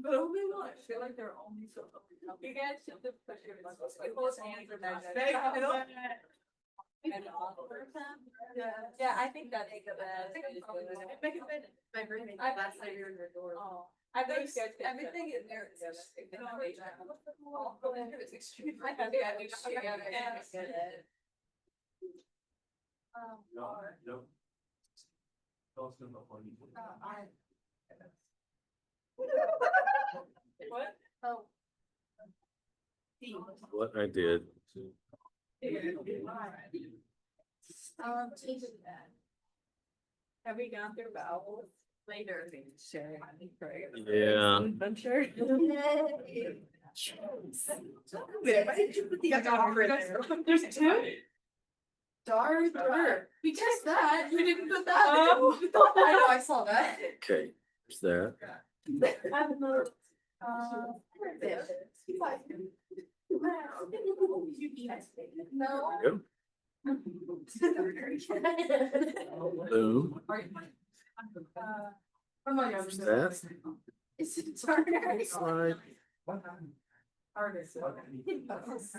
But only one. I feel like there are only so you guys should have put your hands in that. Yeah, I think that's the best. Everything in there is just what? Oh. What I did. Have we gone through vowels later? Sure. Yeah. Adventure. Why did you put the other in there? There's two. Darn. We test that. You didn't put that. Oh. I know, I saw that. Okay, there's that. No. Go. Boom. There's that. Slide.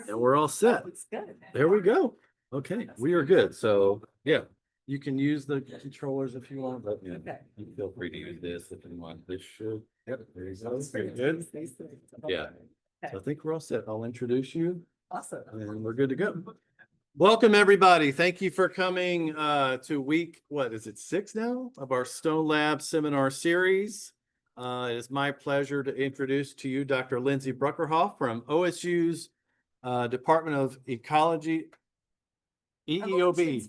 And we're all set. There we go. Okay, we are good. So, yeah, you can use the controllers if you want, but you feel free to use this if you want. This should. Yep, there you go. Very good. Yeah. So I think we're all set. I'll introduce you. Awesome. And we're good to go. Welcome, everybody. Thank you for coming to week, what is it, 6 now of our Stone Lab seminar series. It is my pleasure to introduce to you Dr. Lyndsey Bruckerhoff from OSU's Department of Ecology, EEOB,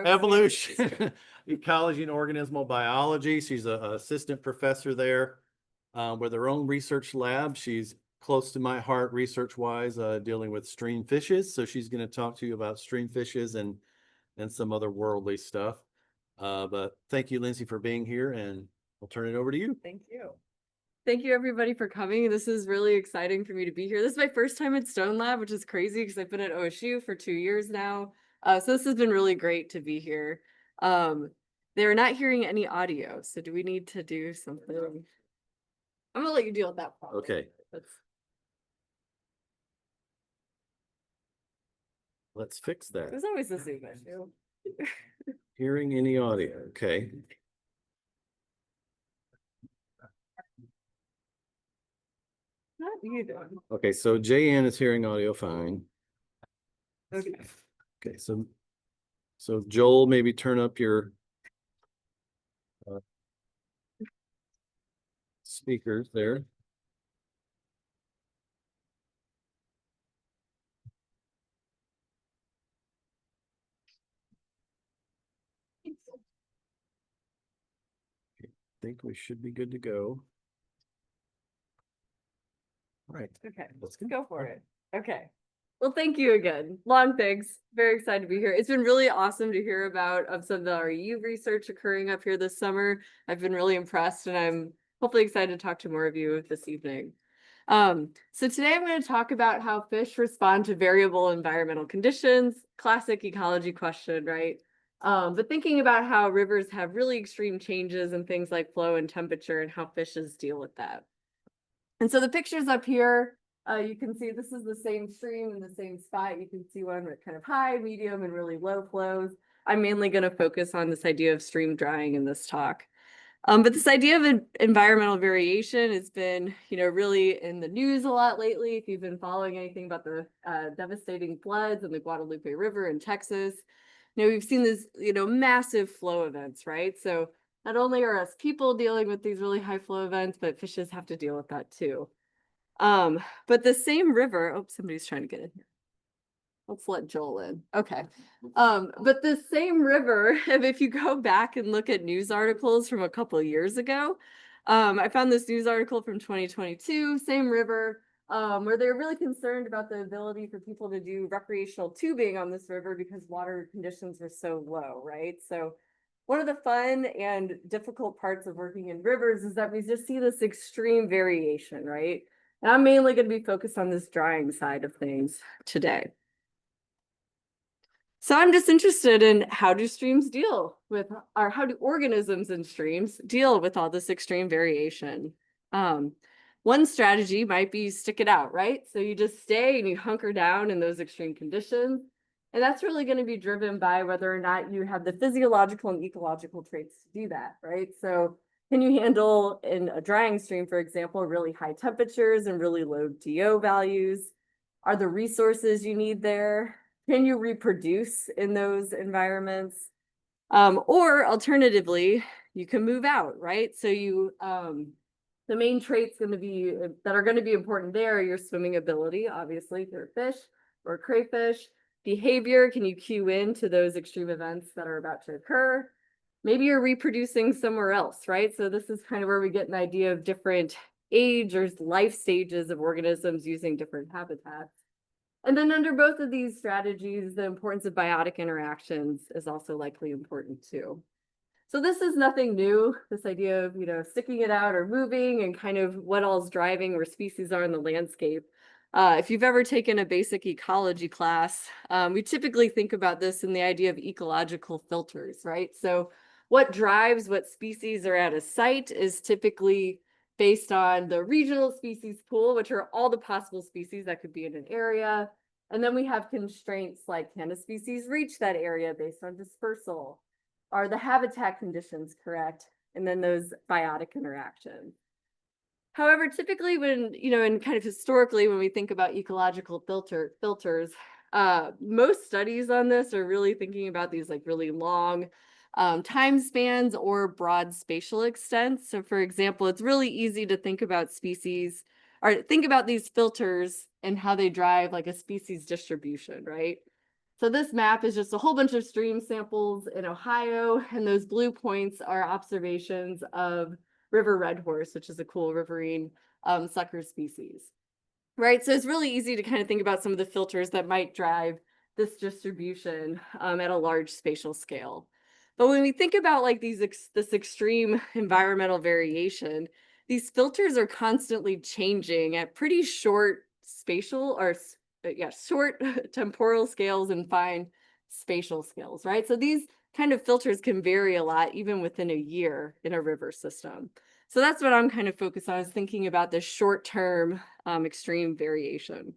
Evolution, Ecology and Organismal Biology. She's an assistant professor there with her own research lab. She's close to my heart research-wise, dealing with stream fishes. So she's going to talk to you about stream fishes and some other worldly stuff. But thank you, Lyndsey, for being here, and I'll turn it over to you. Thank you. Thank you, everybody, for coming. This is really exciting for me to be here. This is my first time at Stone Lab, which is crazy because I've been at OSU for 2 years now. So this has been really great to be here. They're not hearing any audio, so do we need to do something? I'm gonna let you deal with that problem. Okay. Let's fix that. There's always a Zoom issue. Hearing any audio. Okay. Not you doing. Okay, so JN is hearing audio fine. Okay. Okay, so Joel, maybe turn up your speakers there. I think we should be good to go. All right. Okay, Let's go for it. Okay. Well, thank you again. Long thanks. Very excited to be here. It's been really awesome to hear about some of the REU research occurring up here this summer. I've been really impressed, and I'm hopefully excited to talk to more of you this evening. So today I'm going to talk about how fish respond to variable environmental conditions. Classic ecology question, right? But thinking about how rivers have really extreme changes in things like flow and temperature and how fishes deal with that. And so the pictures up here, you can see this is the same stream in the same spot. You can see one with kind of high, medium, and really low flows. I'm mainly going to focus on this idea of stream drying in this talk. But this idea of environmental variation has been, really in the news a lot lately. If you've been following anything about the devastating floods in the Guadalupe River in Texas, we've seen this, massive flow events, right? So not only are us people dealing with these really high flow events, but fishes have to deal with that too. But the same river, oh, somebody's trying to get in here. Let's let Joel in. Okay. But the same river, if you go back and look at news articles from a couple of years ago, I found this news article from 2022, same river, where they're really concerned about the ability for people to do recreational tubing on this river because water conditions were so low, right? So one of the fun and difficult parts of working in rivers is that we just see this extreme variation, right? And I'm mainly going to be focused on this drying side of things today. So I'm just interested in how do streams deal with, or how do organisms in streams deal with all this extreme variation? One strategy might be stick it out, right? So you just stay and you hunker down in those extreme conditions. And that's really going to be driven by whether or not you have the physiological and ecological traits to do that, right? So can you handle in a drying stream, for example, really high temperatures and really low DO values? Are the resources you need there? Can you reproduce in those environments? Or alternatively, you can move out, right? So the main traits going to be that are going to be important there are your swimming ability, obviously, if you're a fish or a crayfish. Behavior, can you cue in to those extreme events that are about to occur? Maybe you're reproducing somewhere else, right? So this is kind of where we get an idea of different age or life stages of organisms using different habitats. And then under both of these strategies, the importance of biotic interactions is also likely important too. So this is nothing new, this idea of, sticking it out or moving and kind of what all's driving where species are in the landscape. If you've ever taken a basic ecology class, we typically think about this in the idea of ecological filters, right? So what drives what species are at a site is typically based on the regional species pool, which are all the possible species that could be in an area. And then we have constraints like, can a species reach that area based on dispersal? Are the habitat conditions correct? And then those biotic interactions. However, typically when, and kind of historically, when we think about ecological filters, most studies on this are really thinking about these like really long time spans or broad spatial extents. So for example, it's really easy to think about species or think about these filters and how they drive like a species distribution, right? So this map is just a whole bunch of stream samples in Ohio, and those blue points are observations of river red horse, which is a cool riverine sucker species, right? So it's really easy to kind of think about some of the filters that might drive this distribution at a large spatial scale. But when we think about like this extreme environmental variation, these filters are constantly changing at pretty short spatial or short temporal scales and fine spatial scales, right? So these kind of filters can vary a lot even within a year in a river system. So that's what I'm kind of focused on, is thinking about this short-term extreme variation.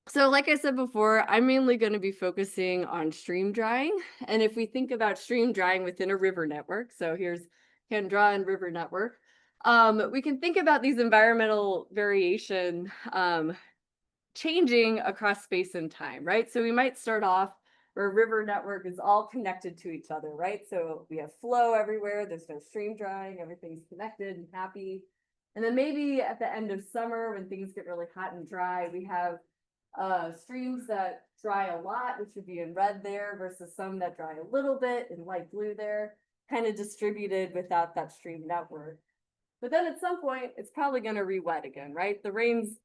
So like I said before, I'm mainly going to be focusing on stream drying. And if we think about stream drying within a river network, so here's can draw in river network, we can think about these environmental variation changing across space and time, right? So we might start off where a river network is all connected to each other, right? So we have flow everywhere, there's no stream drying, everything's connected and happy. And then maybe at the end of summer when things get really hot and dry, we have streams that dry a lot, which would be in red there, versus some that dry a little bit in light blue there, kind of distributed without that stream network. But then at some point, it's probably going to re-wet again, right? The rains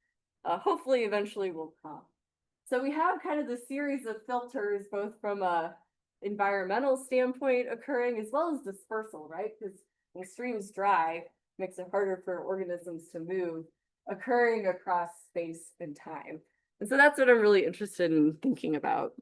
hopefully eventually will come. So we have kind of the series of filters, both from a environmental standpoint occurring as well as dispersal, right? Because when streams dry, it makes it harder for organisms to move, occurring across space and time. And so that's what I'm really interested in thinking about.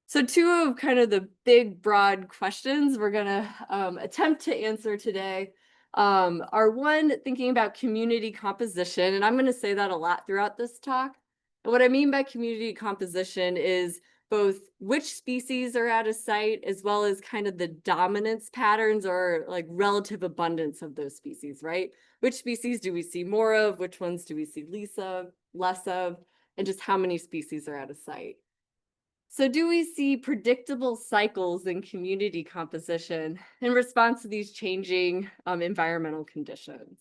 So two of kind of the big, broad questions we're going to attempt to answer today are one, thinking about community composition. And I'm going to say that a lot throughout this talk. And what I mean by community composition is both which species are at a site, as well as kind of the dominance patterns or like relative abundance of those species, right? Which species do we see more of? Which ones do we see less of? And just how many species are at a site? So do we see predictable cycles in community composition in response to these changing environmental conditions?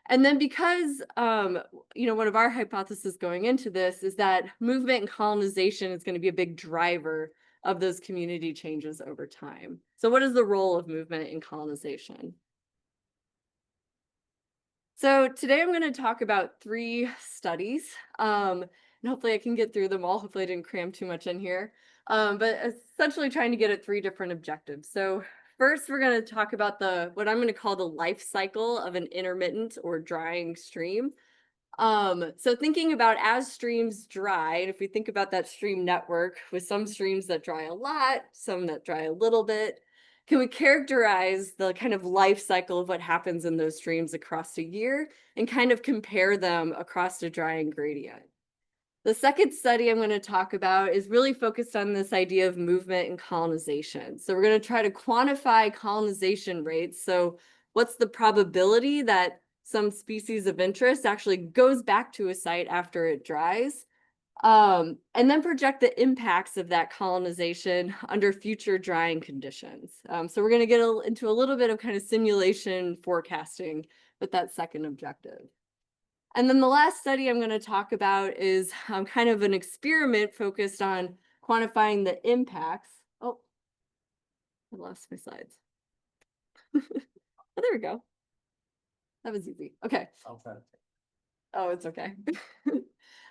And then because, one of our hypotheses going into this is that movement and colonization is going to be a big driver of those community changes over time. So what is the role of movement in colonization? So today I'm going to talk about 3 studies, and hopefully I can get through them all. Hopefully I didn't cram too much in here, but essentially trying to get at 3 different objectives. So first, we're going to talk about what I'm going to call the life cycle of an intermittent or drying stream. So thinking about as streams dry, and if we think about that stream network with some streams that dry a lot, some that dry a little bit, can we characterize the kind of life cycle of what happens in those streams across a year and kind of compare them across a drying gradient? The second study I'm going to talk about is really focused on this idea of movement and colonization. So we're going to try to quantify colonization rates. So what's the probability that some species of interest actually goes back to a site after it dries? And then project the impacts of that colonization under future drying conditions. So we're going to get into a little bit of kind of simulation forecasting with that second objective. And then the last study I'm going to talk about is kind of an experiment focused on quantifying the impacts. Oh, I lost my slides. Oh, there we go. That was easy. Okay. Oh, it's okay.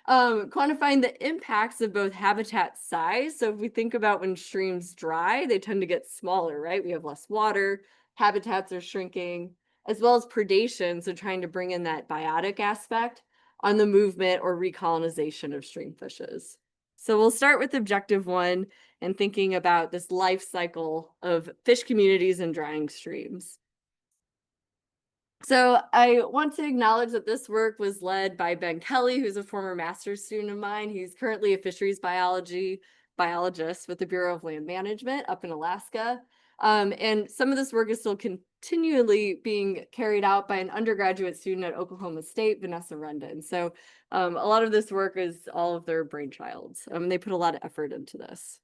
Quantifying the impacts of both habitat size. So if we think about when streams dry, they tend to get smaller, right? We have less water, habitats are shrinking, as well as predation, so trying to bring in that biotic aspect on the movement or recolonization of stream fishes. So we'll start with objective 1 and thinking about this life cycle of fish communities and drying streams. So I want to acknowledge that this work was led by Ben Kelly, who's a former master's student of mine. He's currently a fisheries biologist with the Bureau of Land Management up in Alaska. And some of this work is still continually being carried out by an undergraduate student at Oklahoma State, Vanessa Rendon. So a lot of this work is all of their brainchilds. They put a lot of effort into this.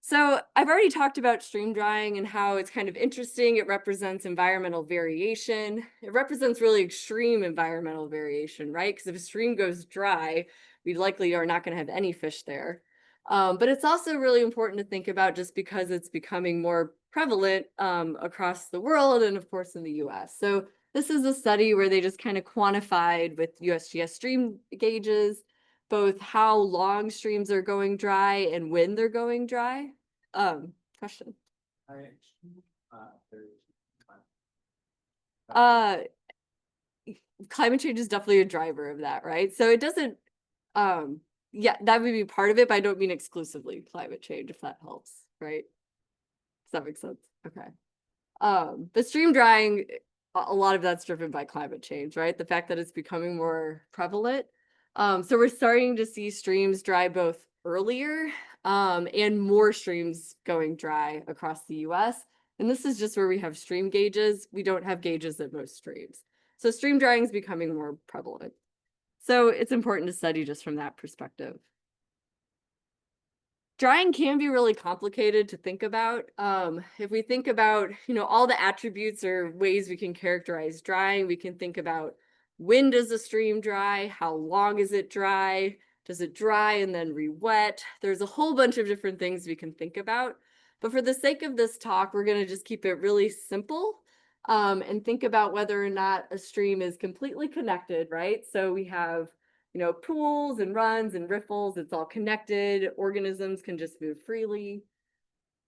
So I've already talked about stream drying and how it's kind of interesting. It represents environmental variation. It represents really extreme environmental variation, right? Because if a stream goes dry, we likely are not going to have any fish there. But it's also really important to think about just because it's becoming more prevalent across the world and of course in the US. So this is a study where they just kind of quantified with USGS stream gauges both how long streams are going dry and when they're going dry. Question. Climate change is definitely a driver of that, right? So it doesn't, yeah, that would be part of it, but I don't mean exclusively climate change, if that helps, right? Does that make sense? Okay. But stream drying, a lot of that's driven by climate change, right? The fact that it's becoming more prevalent. So we're starting to see streams dry both earlier and more streams going dry across the US. And this is just where we have stream gauges. We don't have gauges at most streams. So stream drying is becoming more prevalent. So it's important to study just from that perspective. Drying can be really complicated to think about. If we think about, all the attributes or ways we can characterize drying, we can think about when does a stream dry? How long is it dry? Does it dry and then re-wet? There's a whole bunch of different things we can think about. But for the sake of this talk, we're going to just keep it really simple and think about whether or not a stream is completely connected, right? So we have pools and runs and riffles, it's all connected. Organisms can just move freely.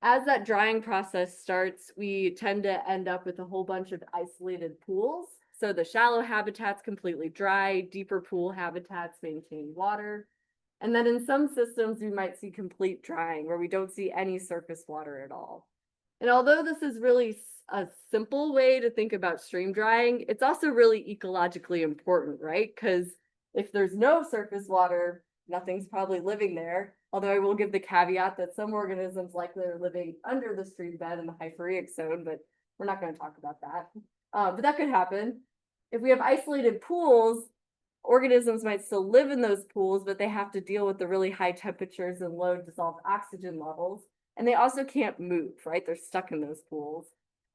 As that drying process starts, we tend to end up with a whole bunch of isolated pools. So the shallow habitats completely dry, deeper pool habitats maintain water. And then in some systems, we might see complete drying where we don't see any surface water at all. And although this is really a simple way to think about stream drying, it's also really ecologically important, right? Because if there's no surface water, nothing's probably living there. Although I will give the caveat that some organisms likely are living under the stream bed in the hyphoreic zone, but we're not going to talk about that. But that could happen. If we have isolated pools, organisms might still live in those pools, but they have to deal with the really high temperatures and low dissolved oxygen levels. And they also can't move, right? They're stuck in those pools.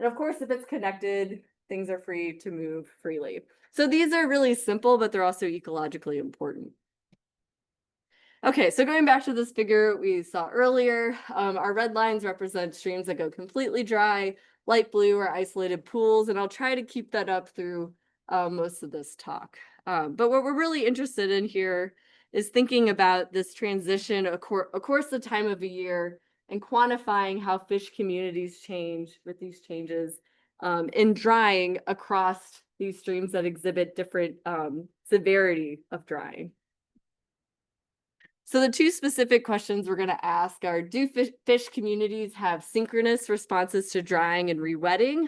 And of course, if it's connected, things are free to move freely. So these are really simple, but they're also ecologically important. Okay, so going back to this figure we saw earlier, our red lines represent streams that go completely dry, light blue are isolated pools, and I'll try to keep that up through most of this talk. But what we're really interested in here is thinking about this transition, of course, the time of a year, and quantifying how fish communities change with these changes in drying across these streams that exhibit different severity of drying. So the two specific questions we're going to ask are, do fish communities have synchronous responses to drying and rewetting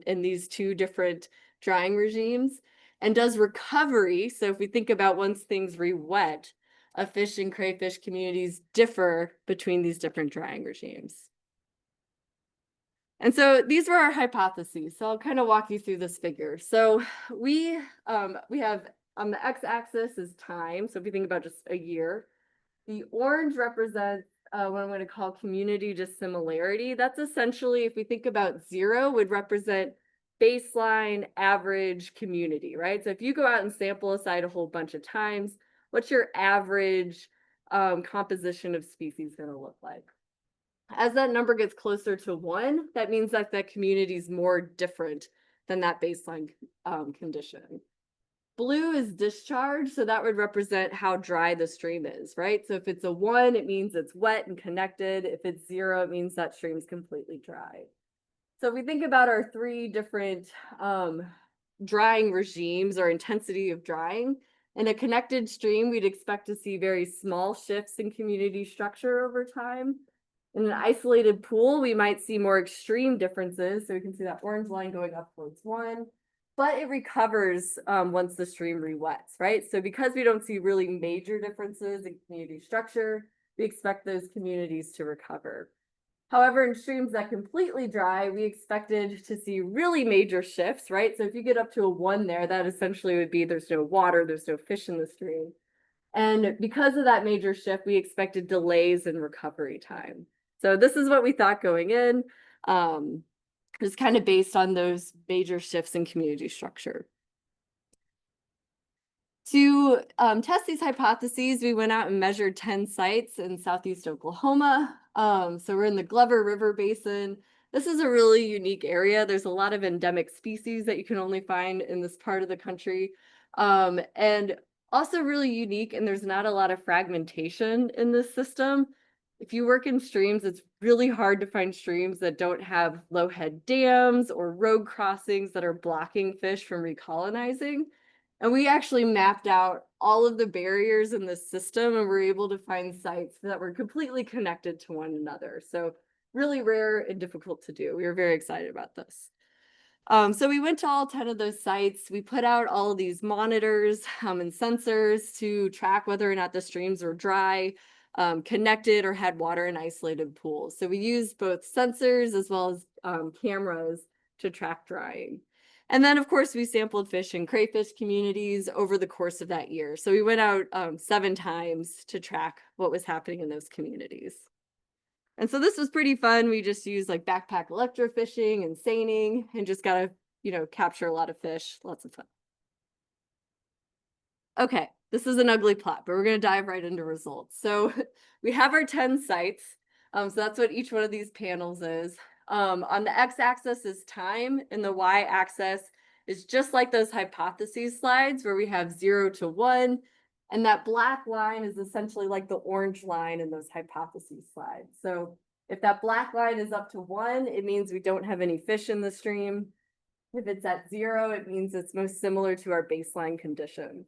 in these two different drying regimes? And does recovery, so if we think about once things re-wet, fish and crayfish communities differ between these different drying regimes? And so these were our hypotheses. So I'll kind of walk you through this figure. So we have on the x-axis is time. So if you think about just a year, the orange represents what I'm going to call community dissimilarity. That's essentially, if we think about 0, would represent baseline average community, right? So if you go out and sample a site a whole bunch of times, what's your average composition of species going to look like? As that number gets closer to 1, that means that that community is more different than that baseline condition. Blue is discharge, so that would represent how dry the stream is, right? So if it's a 1, it means it's wet and connected. If it's 0, it means that stream's completely dry. So if we think about our 3 different drying regimes or intensity of drying, in a connected stream, we'd expect to see very small shifts in community structure over time. In an isolated pool, we might see more extreme differences. So we can see that orange line going up towards 1. But it recovers once the stream re-wets, right? So because we don't see really major differences in community structure, we expect those communities to recover. However, in streams that completely dry, we expected to see really major shifts, right? So if you get up to a 1 there, that essentially would be there's no water, there's no fish in the stream. And because of that major shift, we expected delays in recovery time. So this is what we thought going in. Just kind of based on those major shifts in community structure. To test these hypotheses, we went out and measured 10 sites in Southeast Oklahoma. So we're in the Glover River Basin. This is a really unique area. There's a lot of endemic species that you can only find in this part of the country. And also really unique, and there's not a lot of fragmentation in this system. If you work in streams, it's really hard to find streams that don't have low head dams or road crossings that are blocking fish from recolonizing. And we actually mapped out all of the barriers in this system and were able to find sites that were completely connected to one another. So really rare and difficult to do. We were very excited about this. So we went to all 10 of those sites. We put out all of these monitors and sensors to track whether or not the streams were dry, connected, or had water in isolated pools. So we used both sensors as well as cameras to track drying. And then, of course, we sampled fish and crayfish communities over the course of that year. So we went out 7 times to track what was happening in those communities. And so this was pretty fun. We just used like backpack electrofishing and seining and just got to, capture a lot of fish. Lots of fun. Okay, this is an ugly plot, but we're going to dive right into results. So we have our 10 sites. So that's what each one of these panels is. On the x-axis is time, and the y-axis is just like those hypotheses slides where we have 0 to 1. And that black line is essentially like the orange line in those hypotheses slides. So if that black line is up to 1, it means we don't have any fish in the stream. If it's at 0, it means it's most similar to our baseline condition.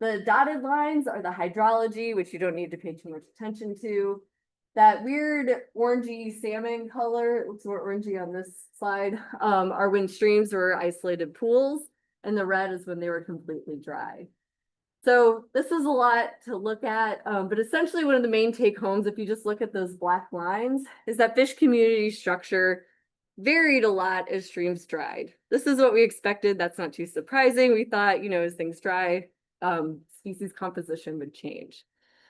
The dotted lines are the hydrology, which you don't need to pay too much attention to. That weird orangey salmon color, it looks more orangey on this slide, are when streams were isolated pools, and the red is when they were completely dry. So this is a lot to look at, but essentially one of the main take homes, if you just look at those black lines, is that fish community structure varied a lot as streams dried. This is what we expected. That's not too surprising. We thought, as things dry, species composition would change.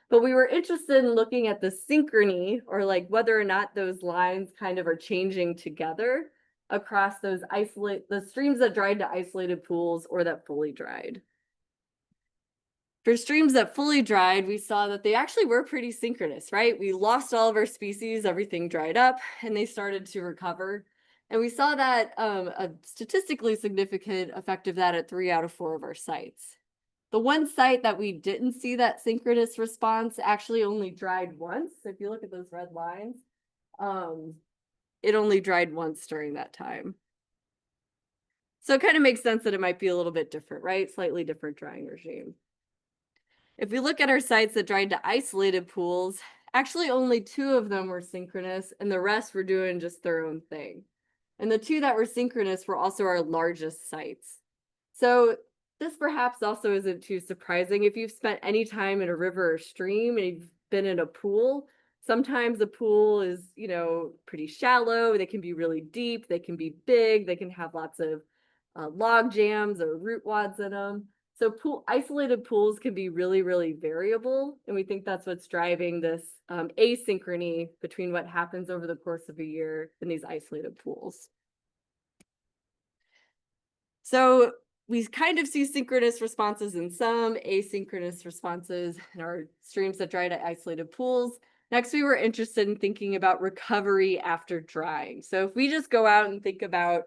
But we were interested in looking at the synchrony, or like whether or not those lines kind of are changing together across those the streams that dried to isolated pools or that fully dried. For streams that fully dried, we saw that they actually were pretty synchronous, right? We lost all of our species, everything dried up, and they started to recover. And we saw that a statistically significant effect of that at 3 out of 4 of our sites. The one site that we didn't see that synchronous response actually only dried once. So if you look at those red lines, it only dried once during that time. So it kind of makes sense that it might be a little bit different, right? Slightly different drying regime. If we look at our sites that dried to isolated pools, actually only 2 of them were synchronous and the rest were doing just their own thing. And the 2 that were synchronous were also our largest sites. So this perhaps also isn't too surprising. If you've spent any time in a river or stream and you've been in a pool, sometimes a pool is, you know, pretty shallow. They can be really deep. They can be big. They can have lots of log jams or root wads in them. So isolated pools can be really, really variable. And we think that's what's driving this asynchrony between what happens over the course of a year in these isolated pools. So we kind of see synchronous responses in some, asynchronous responses in our streams that dry to isolated pools. Next, we were interested in thinking about recovery after drying. So if we just go out and think about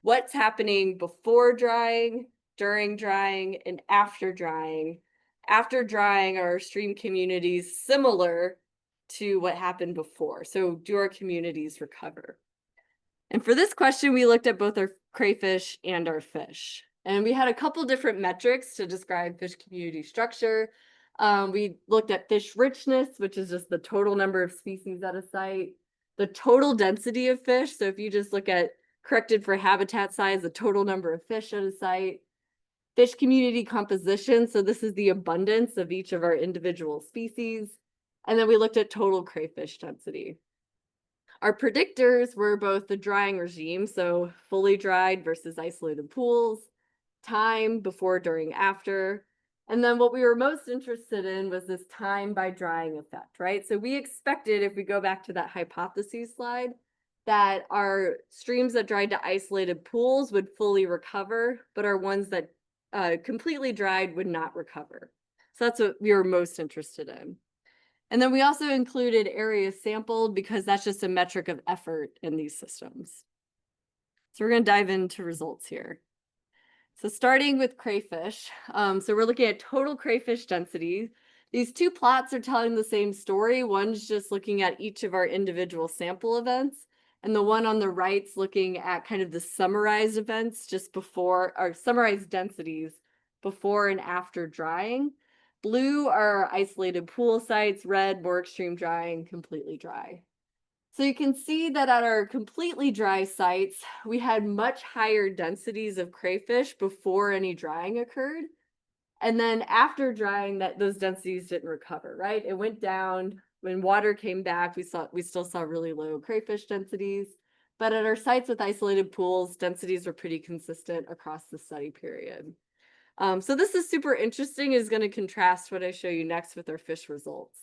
what's happening before drying, during drying, and after drying. After drying, are our stream communities similar to what happened before? So do our communities recover? And for this question, we looked at both our crayfish and our fish. And we had a couple different metrics to describe fish community structure. We looked at fish richness, which is just the total number of species at a site, the total density of fish. So if you just look at corrected for habitat size, the total number of fish at a site, fish community composition. So this is the abundance of each of our individual species. And then we looked at total crayfish density. Our predictors were both the drying regime, so fully dried versus isolated pools, time before, during, after. And then what we were most interested in was this time by drying effect, right? So we expected, if we go back to that hypothesis slide, that our streams that dried to isolated pools would fully recover, but our ones that completely dried would not recover. So that's what we were most interested in. And then we also included areas sampled because that's just a metric of effort in these systems. So we're going to dive into results here. So starting with crayfish, so we're looking at total crayfish density. These 2 plots are telling the same story. One's just looking at each of our individual sample events, and the one on the right's looking at kind of the summarized events just before, or summarized densities before and after drying. Blue are isolated pool sites, red, more extreme drying, completely dry. So you can see that at our completely dry sites, we had much higher densities of crayfish before any drying occurred. And then after drying, those densities didn't recover, right? It went down. When water came back, we still saw really low crayfish densities. But at our sites with isolated pools, densities were pretty consistent across the study period. So this is super interesting, is going to contrast what I show you next with our fish results.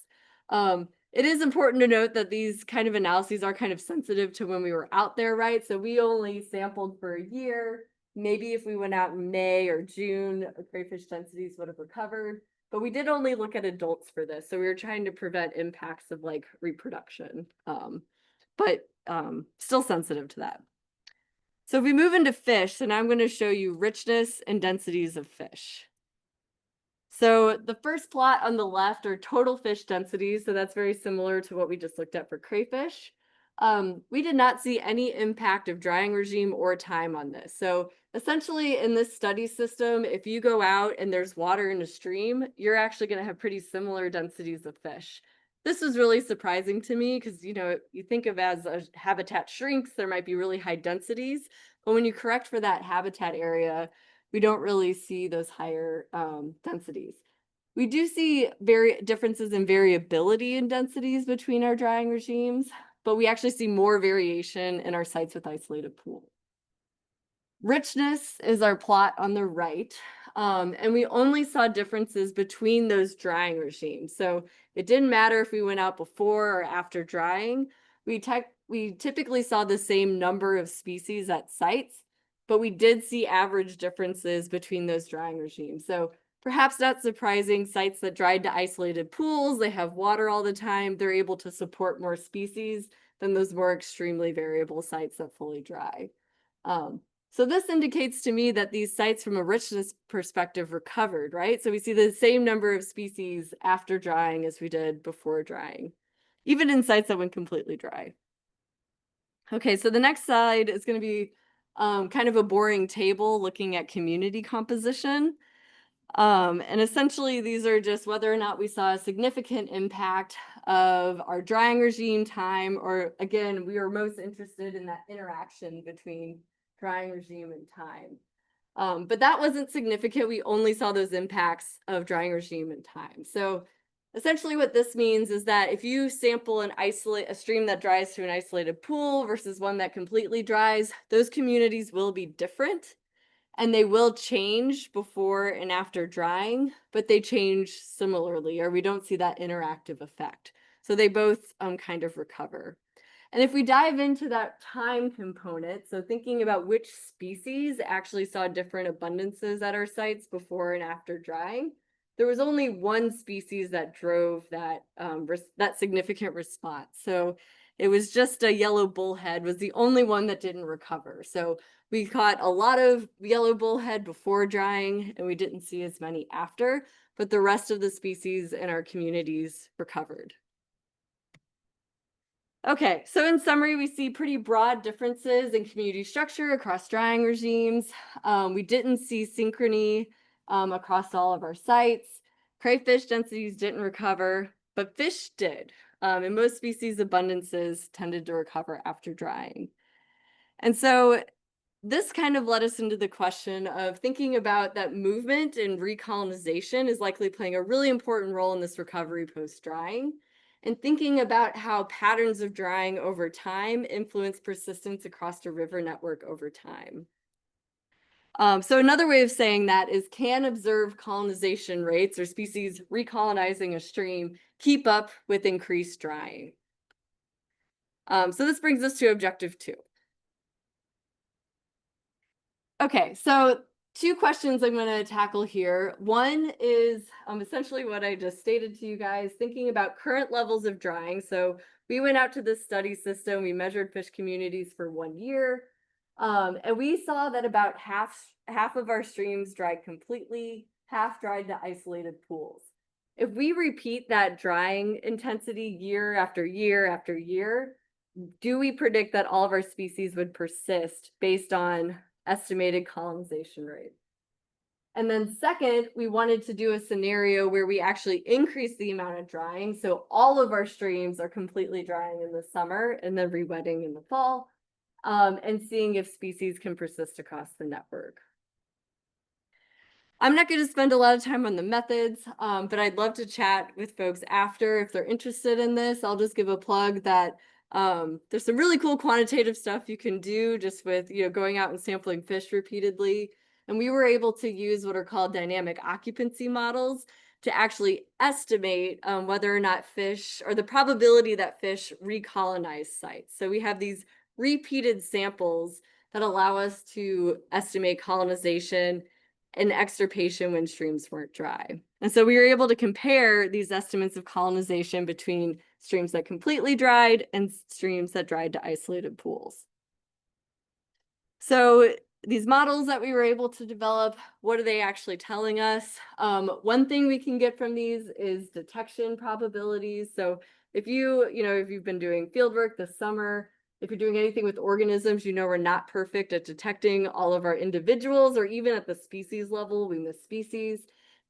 It is important to note that these kind of analyses are kind of sensitive to when we were out there, right? So we only sampled for a year. Maybe if we went out in May or June, crayfish densities would have recovered. But we did only look at adults for this. So we were trying to prevent impacts of like reproduction, but still sensitive to that. So if we move into fish, so now I'm going to show you richness and densities of fish. So the first plot on the left are total fish densities. So that's very similar to what we just looked at for crayfish. We did not see any impact of drying regime or time on this. So essentially in this study system, if you go out and there's water in a stream, you're actually going to have pretty similar densities of fish. This was really surprising to me because, you know, you think of as a habitat shrinks, there might be really high densities, but when you correct for that habitat area, we don't really see those higher densities. We do see differences in variability in densities between our drying regimes, but we actually see more variation in our sites with isolated pools. Richness is our plot on the right, and we only saw differences between those drying regimes. So it didn't matter if we went out before or after drying. We typically saw the same number of species at sites, but we did see average differences between those drying regimes. So perhaps not surprising, sites that dried to isolated pools, they have water all the time, they're able to support more species than those more extremely variable sites that fully dry. So this indicates to me that these sites from a richness perspective recovered, right? So we see the same number of species after drying as we did before drying, even in sites that went completely dry. Okay, so the next slide is going to be kind of a boring table looking at community composition. And essentially, these are just whether or not we saw a significant impact of our drying regime time, or again, we were most interested in that interaction between drying regime and time. But that wasn't significant. We only saw those impacts of drying regime and time. So essentially what this means is that if you sample a stream that dries to an isolated pool versus one that completely dries, those communities will be different. And they will change before and after drying, but they change similarly, or we don't see that interactive effect. So they both kind of recover. And if we dive into that time component, so thinking about which species actually saw different abundances at our sites before and after drying, there was only one species that drove that that significant response. So it was just a yellow bullhead was the only one that didn't recover. So we caught a lot of yellow bullhead before drying, and we didn't see as many after, but the rest of the species in our communities recovered. Okay, so in summary, we see pretty broad differences in community structure across drying regimes. We didn't see synchrony across all of our sites. Crayfish densities didn't recover, but fish did. And most species abundances tended to recover after drying. And so this kind of led us into the question of thinking about that movement and recolonization is likely playing a really important role in this recovery post-drying, and thinking about how patterns of drying over time influence persistence across a river network over time. So another way of saying that is, can observed colonization rates or species recolonizing a stream keep up with increased drying? So this brings us to objective 2. Okay, so 2 questions I'm going to tackle here. One is essentially what I just stated to you guys, thinking about current levels of drying. So we went out to this study system, we measured fish communities for 1 year, and we saw that about half of our streams dried completely, half dried to isolated pools. If we repeat that drying intensity year after year after year, do we predict that all of our species would persist based on estimated colonization rate? And then second, we wanted to do a scenario where we actually increase the amount of drying. So all of our streams are completely drying in the summer and then re-wetting in the fall, and seeing if species can persist across the network. I'm not going to spend a lot of time on the methods, but I'd love to chat with folks after if they're interested in this. I'll just give a plug that there's some really cool quantitative stuff you can do just with going out and sampling fish repeatedly. And we were able to use what are called dynamic occupancy models to actually estimate whether or not fish, or the probability that fish recolonize sites. So we have these repeated samples that allow us to estimate colonization and extirpation when streams weren't dry. And so we were able to compare these estimates of colonization between streams that completely dried and streams that dried to isolated pools. So these models that we were able to develop, what are they actually telling us? One thing we can get from these is detection probabilities. So if you've been doing fieldwork this summer, if you're doing anything with organisms, we're not perfect at detecting all of our individuals, or even at the species level, we miss species.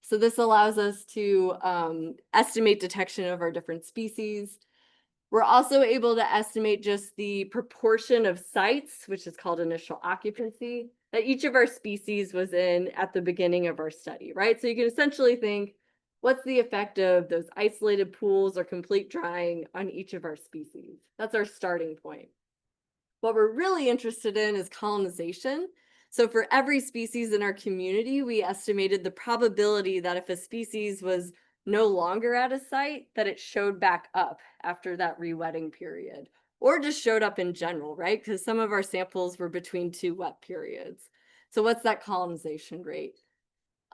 So this allows us to estimate detection of our different species. We're also able to estimate just the proportion of sites, which is called initial occupancy, that each of our species was in at the beginning of our study, right? So you can essentially think, what's the effect of those isolated pools or complete drying on each of our species? That's our starting point. What we're really interested in is colonization. So for every species in our community, we estimated the probability that if a species was no longer at a site, that it showed back up after that re-wetting period, or just showed up in general, right? Because some of our samples were between 2 wet periods. So what's that colonization rate?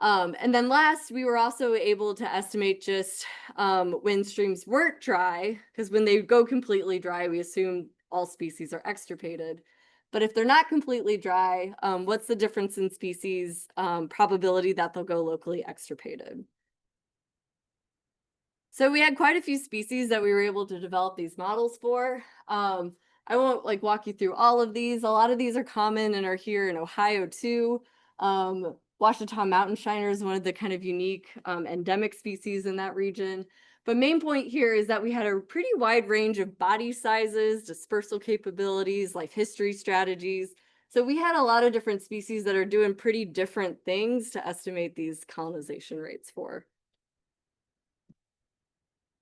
And then last, we were also able to estimate just when streams weren't dry, because when they go completely dry, we assume all species are extirpated. But if they're not completely dry, what's the difference in species probability that they'll go locally extirpated? So we had quite a few species that we were able to develop these models for. I won't like walk you through all of these. A lot of these are common and are here in Ohio too. Washita mountain shiner is one of the kind of unique endemic species in that region. But main point here is that we had a pretty wide range of body sizes, dispersal capabilities, life history strategies. So we had a lot of different species that are doing pretty different things to estimate these colonization rates for.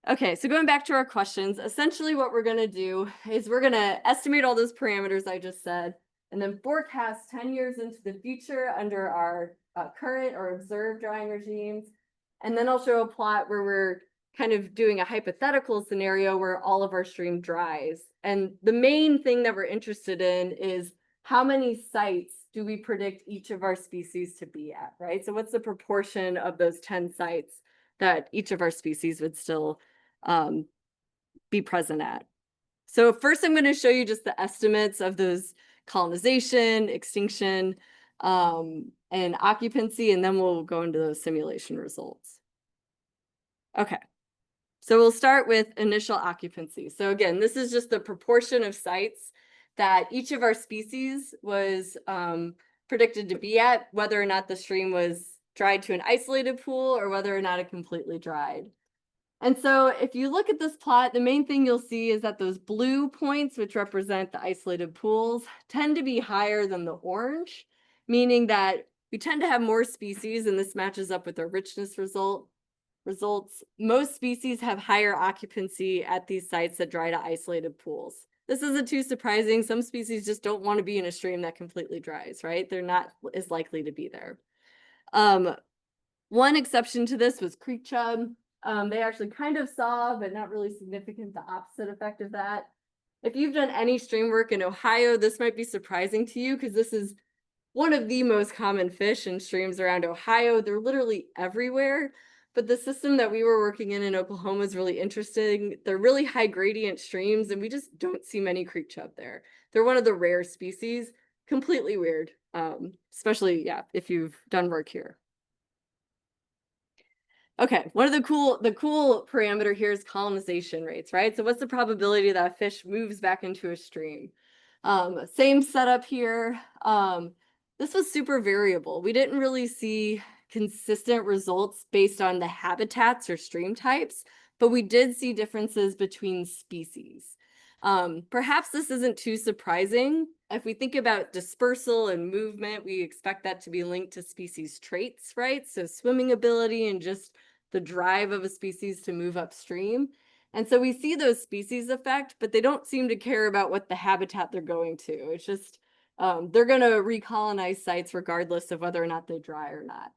Okay, so going back to our questions, essentially what we're going to do is we're going to estimate all those parameters I just said, and then forecast 10 years into the future under our current or observed drying regimes. And then I'll show a plot where we're kind of doing a hypothetical scenario where all of our stream dries. And the main thing that we're interested in is how many sites do we predict each of our species to be at, right? So what's the proportion of those 10 sites that each of our species would still be present at? So first I'm going to show you just the estimates of those colonization, extinction, and occupancy, and then we'll go into those simulation results. Okay, so we'll start with initial occupancy. So again, this is just the proportion of sites that each of our species was predicted to be at, whether or not the stream was dried to an isolated pool or whether or not it completely dried. And so if you look at this plot, the main thing you'll see is that those blue points, which represent the isolated pools, tend to be higher than the orange, meaning that we tend to have more species, and this matches up with our richness results. Most species have higher occupancy at these sites that dry to isolated pools. This isn't too surprising. Some species just don't want to be in a stream that completely dries, right? They're not as likely to be there. One exception to this was creek chub. They actually kind of saw, but not really significant, the opposite effect of that. If you've done any stream work in Ohio, this might be surprising to you because this is one of the most common fish in streams around Ohio. They're literally everywhere. But the system that we were working in Oklahoma is really interesting. They're really high gradient streams, and we just don't see many creek chub there. They're one of the rare species, completely weird, especially, yeah, if you've done work here. Okay, one of the cool parameter here is colonization rates, right? So what's the probability that a fish moves back into a stream? Same setup here. This was super variable. We didn't really see consistent results based on the habitats or stream types, but we did see differences between species. Perhaps this isn't too surprising. If we think about dispersal and movement, we expect that to be linked to species traits, right? So swimming ability and just the drive of a species to move upstream. And so we see those species effect, but they don't seem to care about what the habitat they're going to. It's just, they're going to recolonize sites regardless of whether or not they dry or not.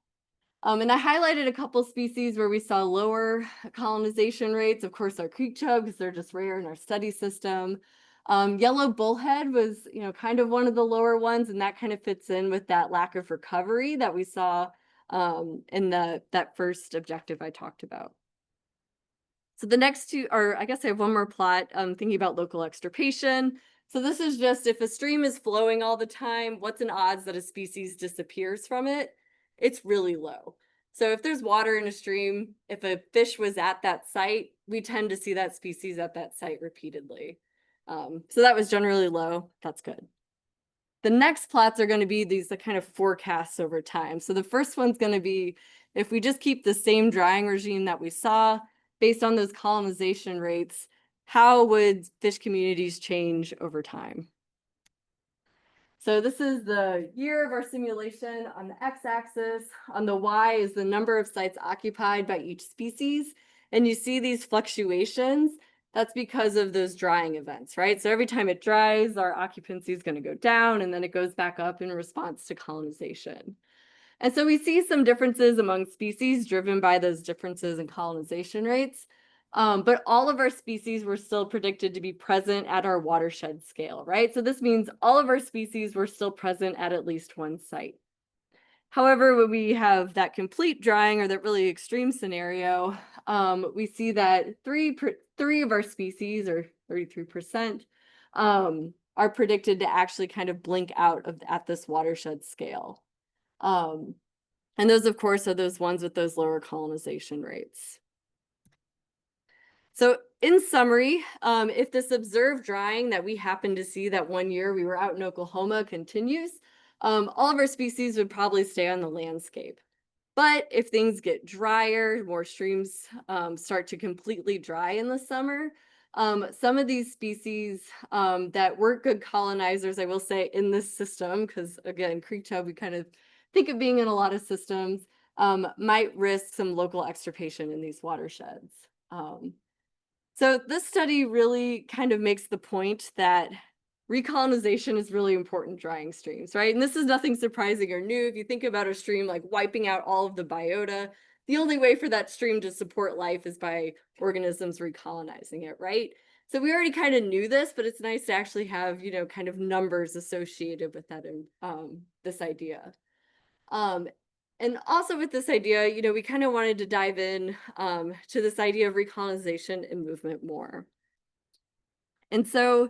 And I highlighted a couple species where we saw lower colonization rates. Of course, our creek chub, because they're just rare in our study system. Yellow bullhead was, kind of one of the lower ones, and that kind of fits in with that lack of recovery that we saw in that first objective I talked about. So the next two are, I guess I have one more plot, thinking about local extirpation. So this is just if a stream is flowing all the time, what's an odds that a species disappears from it? It's really low. So if there's water in a stream, if a fish was at that site, we tend to see that species at that site repeatedly. So that was generally low. That's good. The next plots are going to be these kind of forecasts over time. So the first one's going to be if we just keep the same drying regime that we saw based on those colonization rates, how would fish communities change over time? So this is the year of our simulation on the x-axis. On the y is the number of sites occupied by each species. And you see these fluctuations. That's because of those drying events, right? So every time it dries, our occupancy is going to go down, and then it goes back up in response to colonization. And so we see some differences among species driven by those differences in colonization rates. But all of our species were still predicted to be present at our watershed scale, right? So this means all of our species were still present at least one site. However, when we have that complete drying or that really extreme scenario, we see that three of our species, or 33%, are predicted to actually kind of blink out at this watershed scale. And those, of course, are those ones with those lower colonization rates. So in summary, if this observed drying that we happened to see that one year we were out in Oklahoma continues, all of our species would probably stay on the landscape. But if things get drier, more streams start to completely dry in the summer, some of these species that weren't good colonizers, I will say, in this system, because again, creek chub, we kind of think of being in a lot of systems, might risk some local extirpation in these watersheds. So this study really kind of makes the point that recolonization is really important drying streams, right? And this is nothing surprising or new. If you think about a stream like wiping out all of the biota, the only way for that stream to support life is by organisms recolonizing it, right? So we already kind of knew this, but it's nice to actually have, kind of numbers associated with that, this idea. And also with this idea, we kind of wanted to dive in to this idea of recolonization and movement more. And so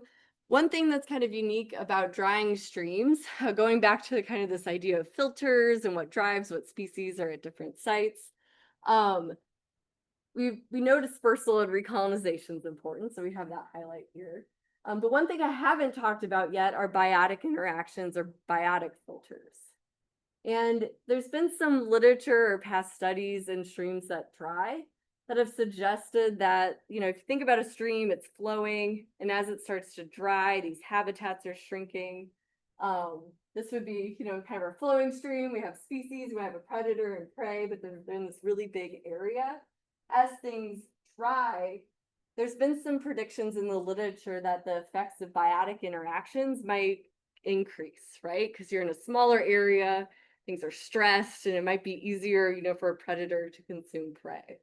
one thing that's kind of unique about drying streams, going back to kind of this idea of filters and what drives what species are at different sites, we know dispersal and recolonization is important, so we have that highlight here. But one thing I haven't talked about yet are biotic interactions or biotic filters. And there's been some literature or past studies in streams that dry that have suggested that, if you think about a stream, it's flowing, and as it starts to dry, these habitats are shrinking. This would be, kind of our flowing stream. We have species, we have a predator and prey, but they're in this really big area. As things dry, there's been some predictions in the literature that the effects of biotic interactions might increase, right? Because you're in a smaller area, things are stressed, and it might be easier, for a predator to consume prey.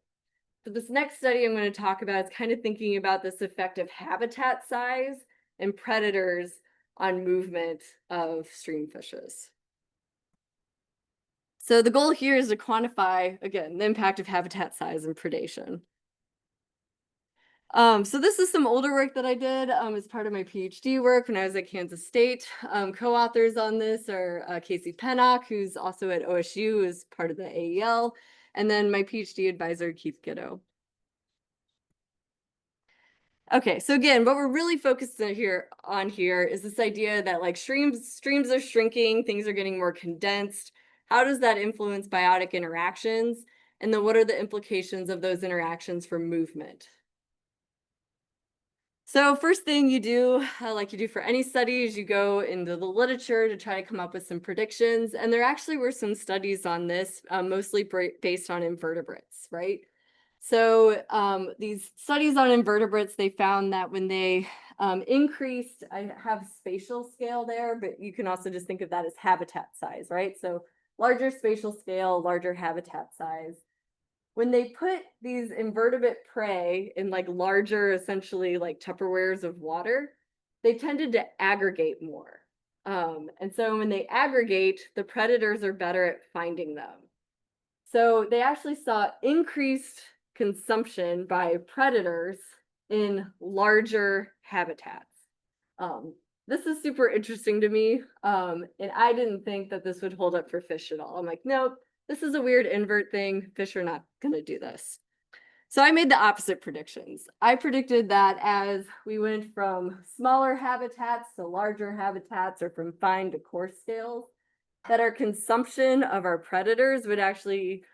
So this next study I'm going to talk about is kind of thinking about this effect of habitat size and predators on movement of stream fishes. So the goal here is to quantify, again, the impact of habitat size and predation. So this is some older work that I did as part of my PhD work when I was at Kansas State. Co-authors on this are Casey Pennock, who's also at OSU as part of the AEL, and then my PhD advisor, Keith Giddo. Okay, so again, what we're really focused on here is this idea that like streams are shrinking, things are getting more condensed. How does that influence biotic interactions? And then what are the implications of those interactions for movement? So first thing you do, like you do for any studies, you go into the literature to try to come up with some predictions. And there actually were some studies on this, mostly based on invertebrates, right? So these studies on invertebrates, they found that when they increased, I have spatial scale there, but you can also just think of that as habitat size, right? So larger spatial scale, larger habitat size. When they put these invertebrate prey in like larger, essentially like Tupperwares of water, they tended to aggregate more. And so when they aggregate, the predators are better at finding them. So they actually saw increased consumption by predators in larger habitats. This is super interesting to me. And I didn't think that this would hold up for fish at all. I'm like, nope. This is a weird invert thing. Fish are not going to do this. So I made the opposite predictions. I predicted that as we went from smaller habitats to larger habitats or from fine to coarse scales, that our consumption of our predators would actually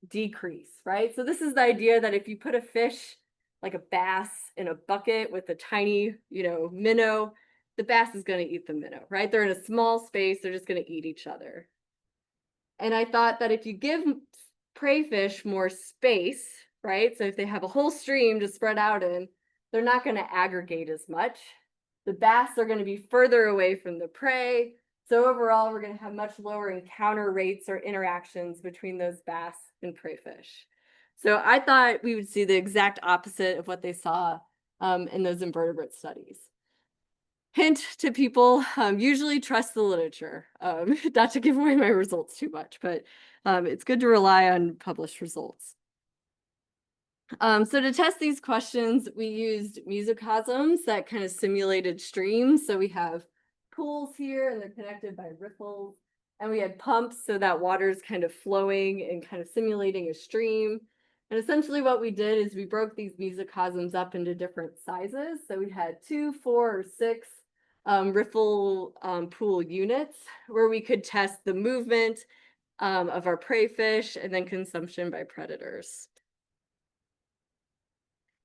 decrease, right? So this is the idea that if you put a fish like a bass in a bucket with a tiny, minnow, the bass is going to eat the minnow, right? They're in a small space. They're just going to eat each other. And I thought that if you give prey fish more space, right? So if they have a whole stream to spread out in, they're not going to aggregate as much. The bass are going to be further away from the prey. So overall, we're going to have much lower encounter rates or interactions between those bass and prey fish. So I thought we would see the exact opposite of what they saw in those invertebrate studies. Hint to people, usually trust the literature, not to give away my results too much, but it's good to rely on published results. So to test these questions, we used mesocosms that kind of simulated streams. So we have pools here and they're connected by ripples. And we had pumps so that water is kind of flowing and kind of simulating a stream. And essentially what we did is we broke these mesocosms up into different sizes. So we had 2, 4, or 6 riffle pool units where we could test the movement of our prey fish and then consumption by predators.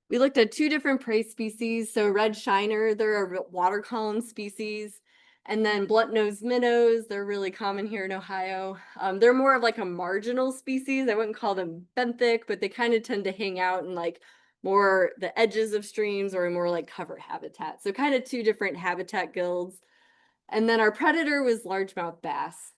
We looked at 2 different prey species. So red shiner, they're a water column species. And then blunt-nosed minnows, they're really common here in Ohio. They're more of like a marginal species. I wouldn't call them benthic, but they kind of tend to hang out in like more the edges of streams or more like cover habitat. So kind of 2 different habitat guilds. And then our predator was largemouth bass.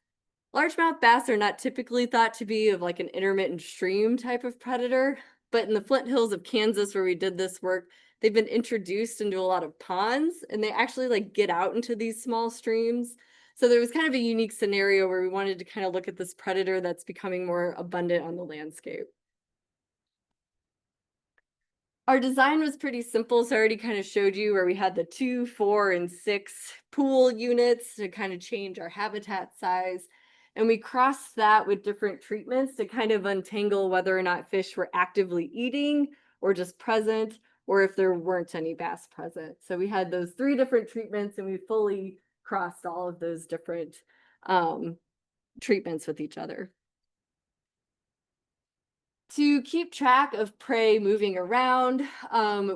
Largemouth bass are not typically thought to be of like an intermittent stream type of predator, but in the Flint Hills of Kansas where we did this work, they've been introduced into a lot of ponds and they actually like get out into these small streams. So there was kind of a unique scenario where we wanted to kind of look at this predator that's becoming more abundant on the landscape. Our design was pretty simple, so I already kind of showed you where we had the 2, 4, and 6 pool units to kind of change our habitat size. And we crossed that with different treatments to kind of untangle whether or not fish were actively eating or just present, or if there weren't any bass present. So we had those 3 different treatments and we fully crossed all of those different treatments with each other. To keep track of prey moving around,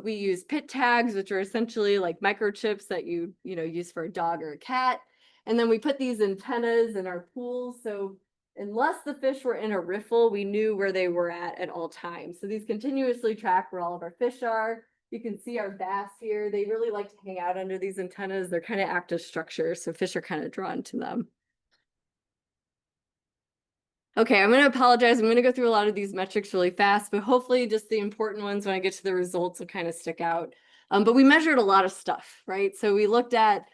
we use pit tags, which are essentially like microchips that you use for a dog or a cat. And then we put these antennas in our pools. So unless the fish were in a riffle, we knew where they were at all times. So these continuously track where all of our fish are. You can see our bass here. They really like to hang out under these antennas. They're kind of active structures, so fish are kind of drawn to them. Okay, I'm going to apologize. I'm going to go through a lot of these metrics really fast, but hopefully just the important ones when I get to the results will kind of stick out. But we measured a lot of stuff, right? So we looked at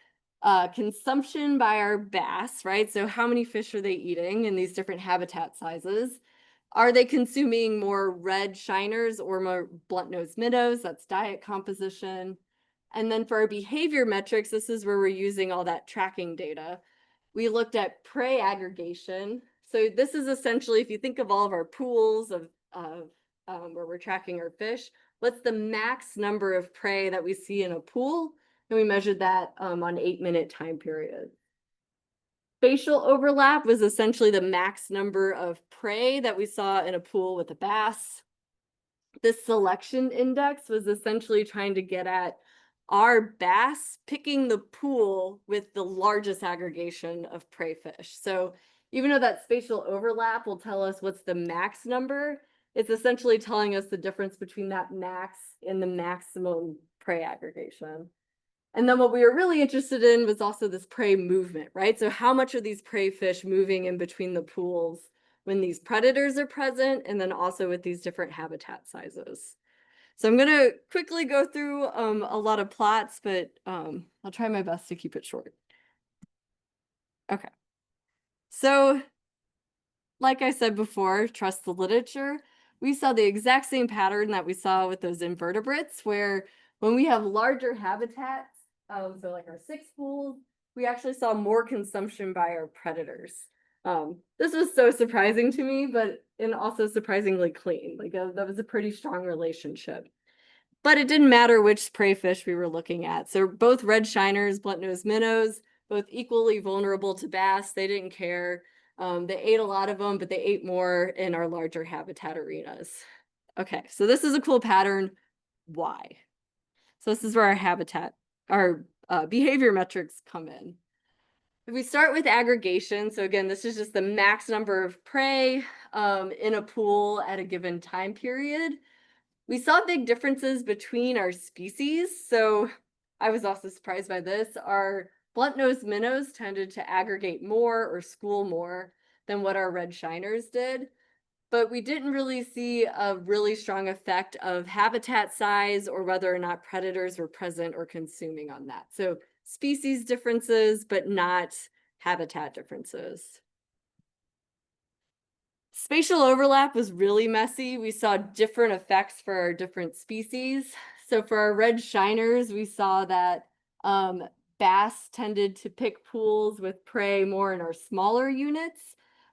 consumption by our bass, right? So how many fish are they eating in these different habitat sizes? Are they consuming more red shiners or more blunt-nosed minnows? That's diet composition. And then for our behavior metrics, this is where we're using all that tracking data. We looked at prey aggregation. So this is essentially, if you think of all of our pools of where we're tracking our fish, what's the max number of prey that we see in a pool? And we measured that on 8-minute time period. Spatial overlap was essentially the max number of prey that we saw in a pool with a bass. The selection index was essentially trying to get at our bass picking the pool with the largest aggregation of prey fish. So even though that spatial overlap will tell us what's the max number, it's essentially telling us the difference between that max and the maximum prey aggregation. And then what we were really interested in was also this prey movement, right? So how much are these prey fish moving in between the pools when these predators are present, and then also with these different habitat sizes. So I'm going to quickly go through a lot of plots, but I'll try my best to keep it short. Okay. So like I said before, trust the literature. We saw the exact same pattern that we saw with those invertebrates, where when we have larger habitats, so like our 6 pools, we actually saw more consumption by our predators. This was so surprising to me, and also surprisingly clean. Like that was a pretty strong relationship. But it didn't matter which prey fish we were looking at. So both red shiners, blunt-nosed minnows, both equally vulnerable to bass. They didn't care. They ate a lot of them, but they ate more in our larger habitat arenas. Okay, so this is a cool pattern. Why? So this is where our behavior metrics come in. If we start with aggregation, so again, this is just the max number of prey in a pool at a given time period. We saw big differences between our species. So I was also surprised by this. Our blunt-nosed minnows tended to aggregate more or school more than what our red shiners did. But we didn't really see a really strong effect of habitat size or whether or not predators were present or consuming on that. So species differences, but not habitat differences. Spatial overlap was really messy. We saw different effects for our different species. So for our red shiners, we saw that bass tended to pick pools with prey more in our smaller units.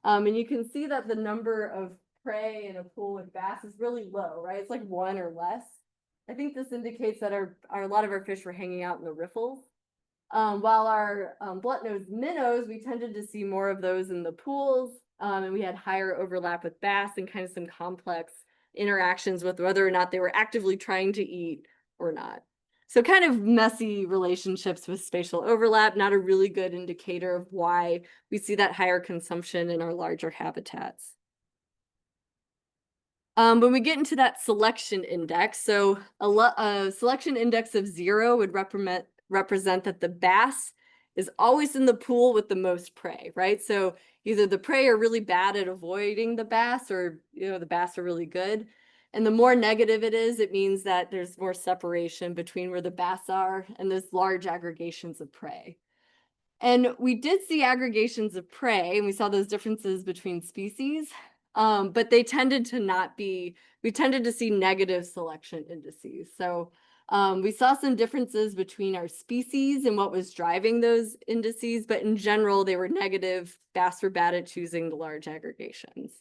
And you can see that the number of prey in a pool with bass is really low, right? It's like 1 or less. I think this indicates that a lot of our fish were hanging out in the riffles. While our blunt-nosed minnows, we tended to see more of those in the pools, and we had higher overlap with bass and kind of some complex interactions with whether or not they were actively trying to eat or not. So kind of messy relationships with spatial overlap, not a really good indicator of why we see that higher consumption in our larger habitats. When we get into that selection index, so a selection index of 0 would represent that the bass is always in the pool with the most prey, right? So either the prey are really bad at avoiding the bass, or the bass are really good. And the more negative it is, it means that there's more separation between where the bass are and those large aggregations of prey. And we did see aggregations of prey, and we saw those differences between species, but they tended to not be, we tended to see negative selection indices. So we saw some differences between our species and what was driving those indices, but in general, they were negative. Bass were bad at choosing the large aggregations.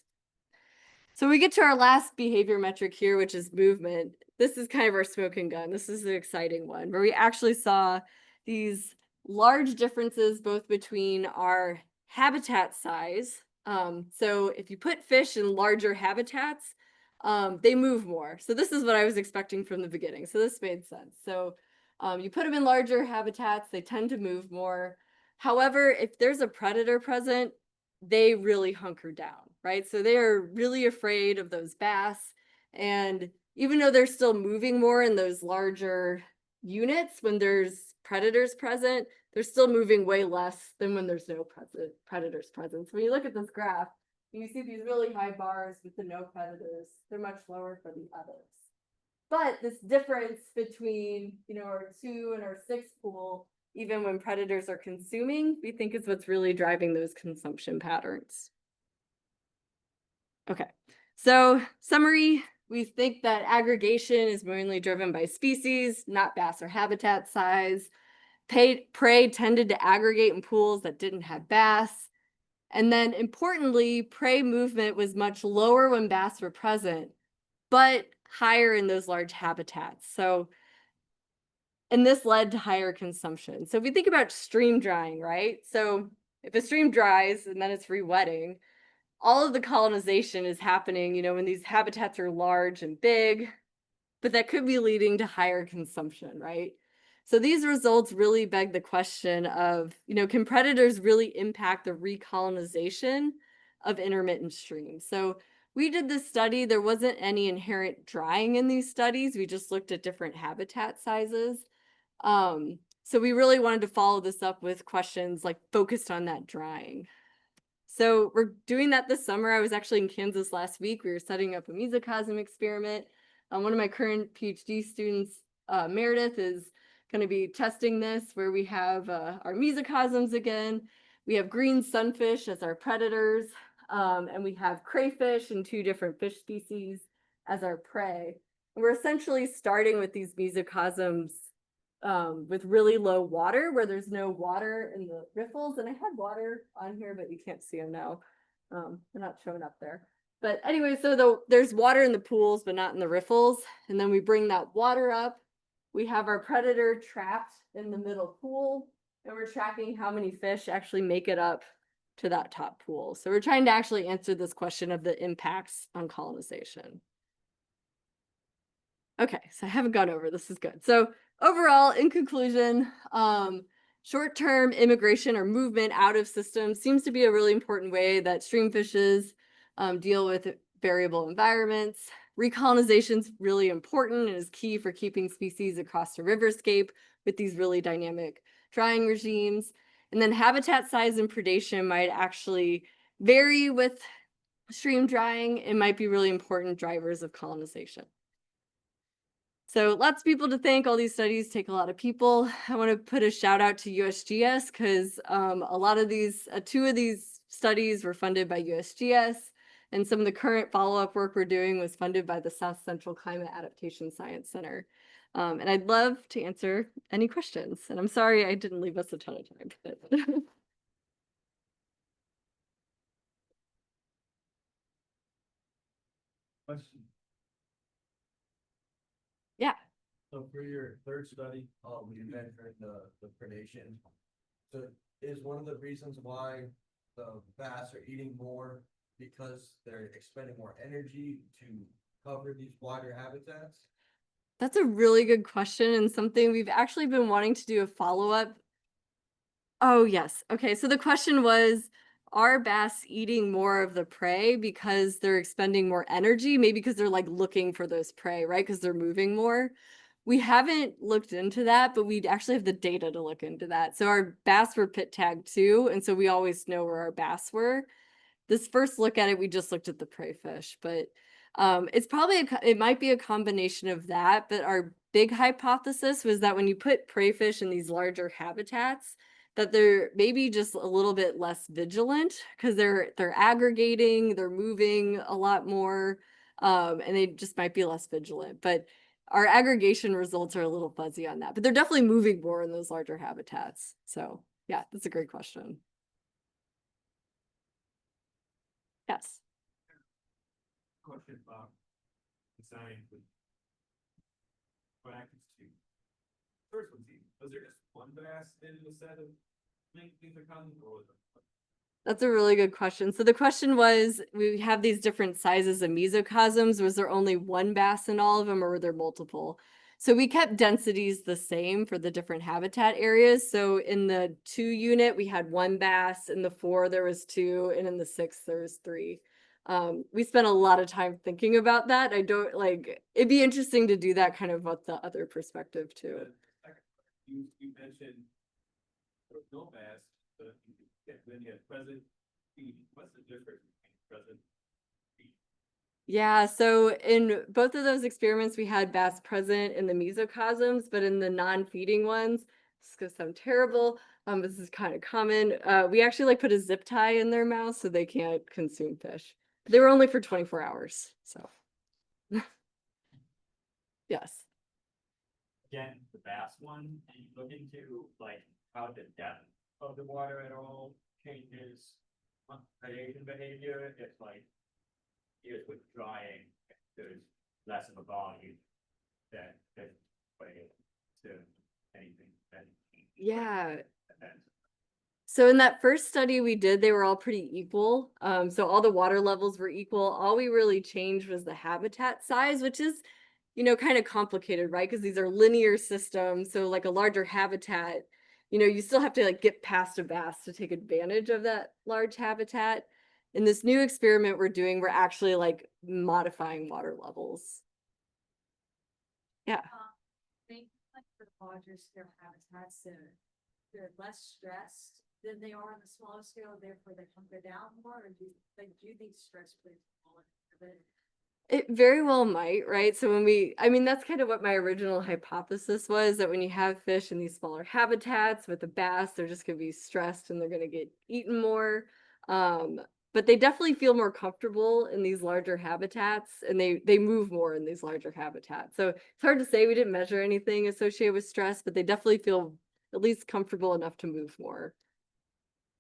So we get to our last behavior metric here, which is movement. This is kind of our smoking gun. This is the exciting one, where we actually saw these large differences both between our habitat size. So if you put fish in larger habitats, they move more. So this is what I was expecting from the beginning. So this made sense. So you put them in larger habitats, they tend to move more. However, if there's a predator present, they really hunker down, right? So they are really afraid of those bass. And even though they're still moving more in those larger units, when there's predators present, they're still moving way less than when there's no predators present. So when you look at this graph, you see these really high bars with the no predators. They're much lower for the others. But this difference between, our 2 and our 6 pool, even when predators are consuming, we think is what's really driving those consumption patterns. Okay, so summary, we think that aggregation is mainly driven by species, not bass or habitat size. Prey tended to aggregate in pools that didn't have bass. And then importantly, prey movement was much lower when bass were present, but higher in those large habitats. And this led to higher consumption. So if you think about stream drying, right? So if a stream dries and then it's re-wetting, all of the colonization is happening, when these habitats are large and big, but that could be leading to higher consumption, right? So these results really beg the question of, can predators really impact the recolonization of intermittent streams? So we did this study. There wasn't any inherent drying in these studies. We just looked at different habitat sizes. So we really wanted to follow this up with questions like focused on that drying. So we're doing that this summer. I was actually in Kansas last week. We were setting up a mesocosm experiment. One of my current PhD students, Meredith, is going to be testing this, where we have our mesocosms again. We have green sunfish as our predators, and we have crayfish and 2 different fish species as our prey. And we're essentially starting with these mesocosms with really low water, where there's no water in the riffles. And I had water on here, but you can't see them now. They're not showing up there. But anyway, so there's water in the pools, but not in the riffles. And then we bring that water up. We have our predator trapped in the middle pool, and we're tracking how many fish actually make it up to that top pool. So we're trying to actually answer this question of the impacts on colonization. Okay, so I haven't gone over, this is good. So overall, in conclusion, short-term immigration or movement out of systems seems to be a really important way that stream fishes deal with variable environments. Recolonization is really important and is key for keeping species across the riverscape with these really dynamic drying regimes. And then habitat size and predation might actually vary with stream drying. It might be really important drivers of colonization. So lots of people to thank. All these studies take a lot of people. I want to put a shout out to USGS because a lot of these, 2 of these studies were funded by USGS, and some of the current follow-up work we're doing was funded by the South Central Climate Adaptation Science Center. And I'd love to answer any questions. And I'm sorry I didn't leave us a ton of time. But Question. Yeah. So for your third study, you mentioned the predation. So is one of the reasons why the bass are eating more because they're expending more energy to cover these wider habitats? That's a really good question and something we've actually been wanting to do a follow-up. Oh, yes. Okay, so the question was, are bass eating more of the prey because they're expending more energy? Maybe because they're like looking for those prey, right? Because they're moving more. We haven't looked into that, but we actually have the data to look into that. So our bass were pit tagged too, and so we always know where our bass were. This first look at it, we just looked at the prey fish, but it's probably it might be a combination of that. But our big hypothesis was that when you put prey fish in these larger habitats, that they're maybe just a little bit less vigilant because they're aggregating, they're moving a lot more, and they just might be less vigilant. But our aggregation results are a little fuzzy on that, but they're definitely moving more in those larger habitats. So yeah, that's a great question. Yes. Question about design with practice too. First one, was there just one bass in the set of things are coming, or was it? That's a really good question. So the question was, we have these different sizes of mesocosms. Was there only one bass in all of them, or were there multiple? So we kept densities the same for the different habitat areas. So in the 2 unit, we had 1 bass. In the 4, there was 2, and in the 6, there was 3. We spent a lot of time thinking about that. I don't like, it'd be interesting to do that kind of with the other perspective too. You mentioned there was no bass, but then you had present feed. What's the difference between present feed? Yeah, so in both of those experiments, we had bass present in the mesocosms, but in the non-feeding ones, this is gonna sound terrible. This is kind of common. We actually like put a zip tie in their mouth so they can't consume fish. They were only for 24 hours, so. Yes. Again, the bass one, do you look into like how the depth of the water at all changes predation behavior? It's like here's with drying, there's less of a volume that way to anything that Yeah. depends. So in that first study we did, they were all pretty equal. So all the water levels were equal. All we really changed was the habitat size, which is, you know, kind of complicated, right? Because these are linear systems. So like a larger habitat, you know, you still have to like get past a bass to take advantage of that large habitat. In this new experiment we're doing, we're actually like modifying water levels. Yeah. Think like for the larger scale habitats, they're less stressed than they are on the smaller scale, therefore they hunker down more, or do you think stress plays a role in it? It very well might, right? So I mean, that's kind of what my original hypothesis was, that when you have fish in these smaller habitats with the bass, they're just gonna be stressed and they're gonna get eaten more. But they definitely feel more comfortable in these larger habitats, and they move more in these larger habitats. So it's hard to say. We didn't measure anything associated with stress, but they definitely feel at least comfortable enough to move more.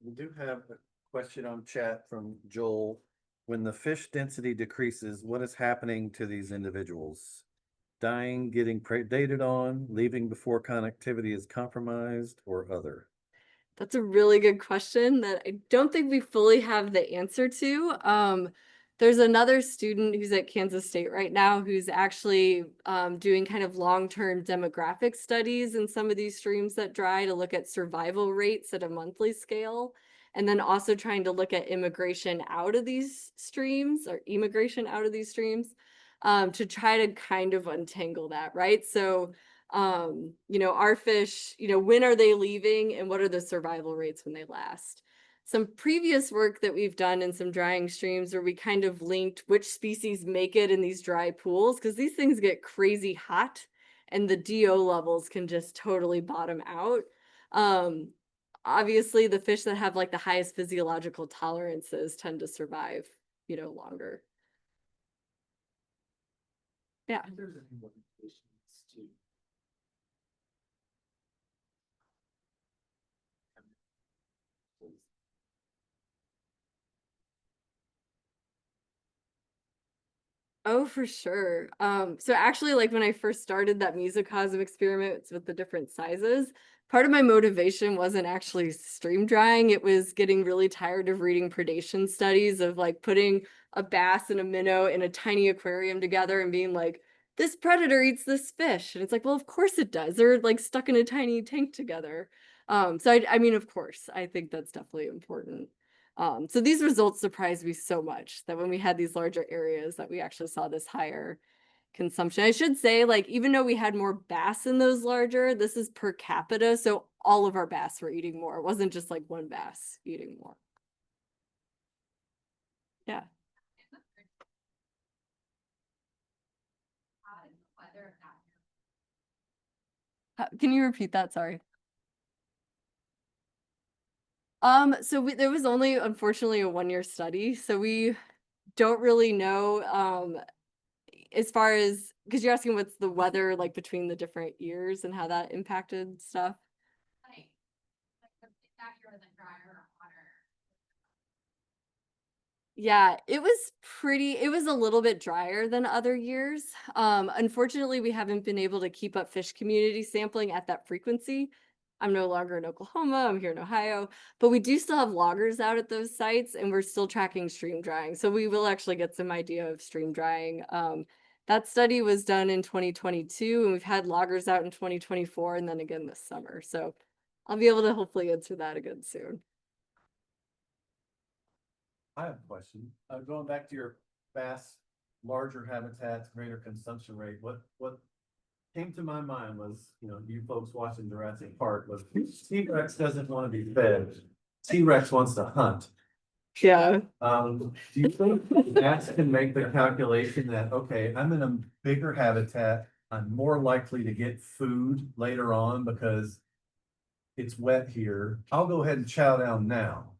We do have a question on chat from Joel. When the fish density decreases, what is happening to these individuals? Dying, getting predated on, leaving before connectivity is compromised, or other? That's a really good question that I don't think we fully have the answer to. There's another student who's at Kansas State right now who's actually doing kind of long-term demographic studies in some of these streams that dry to look at survival rates at a monthly scale. And then also trying to look at immigration out of these streams or immigration out of these streams to try to kind of untangle that, right? So you know, our fish, you know, when are they leaving and what are the survival rates when they last? Some previous work that we've done in some drying streams where we kind of linked which species make it in these dry pools, because these things get crazy hot and the DO levels can just totally bottom out. Obviously the fish that have like the highest physiological tolerances tend to survive, you know, longer. Yeah. There's any modifications to Oh, for sure. So actually, like when I first started that mesocosm experiments with the different sizes, part of my motivation wasn't actually stream drying. It was getting really tired of reading predation studies of like putting a bass and a minnow in a tiny aquarium together and being like, this predator eats this fish. And it's like, well, of course it does. They're like stuck in a tiny tank together. I mean, of course, I think that's definitely important. So these results surprised me so much that when we had these larger areas that we actually saw this higher consumption. I should say, like, even though we had more bass in those larger, this is per capita. So all of our bass were eating more. It wasn't just like one bass eating more. Yeah. Can you repeat that? Sorry. There was only unfortunately a 1-year study, so we don't really know as far as, because you're asking what's the weather like between the different years and how that impacted stuff. Yeah, it was a little bit drier than other years. Unfortunately, we haven't been able to keep up fish community sampling at that frequency. I'm no longer in Oklahoma, I'm here in Ohio, but we do still have loggers out at those sites and we're still tracking stream drying. So we will actually get some idea of stream drying. That study was done in 2022 and we've had loggers out in 2024 and then again this summer. So I'll be able to hopefully answer that again soon. I have a question. Going back to your bass, larger habitats, greater consumption rate, what came to my mind was, you folks watching Jurassic Park was T-Rex doesn't want to be fed. T-Rex wants to hunt. Yeah. Do you think bats can make the calculation that, okay, I'm in a bigger habitat, I'm more likely to get food later on because it's wet here. I'll go ahead and chow down now.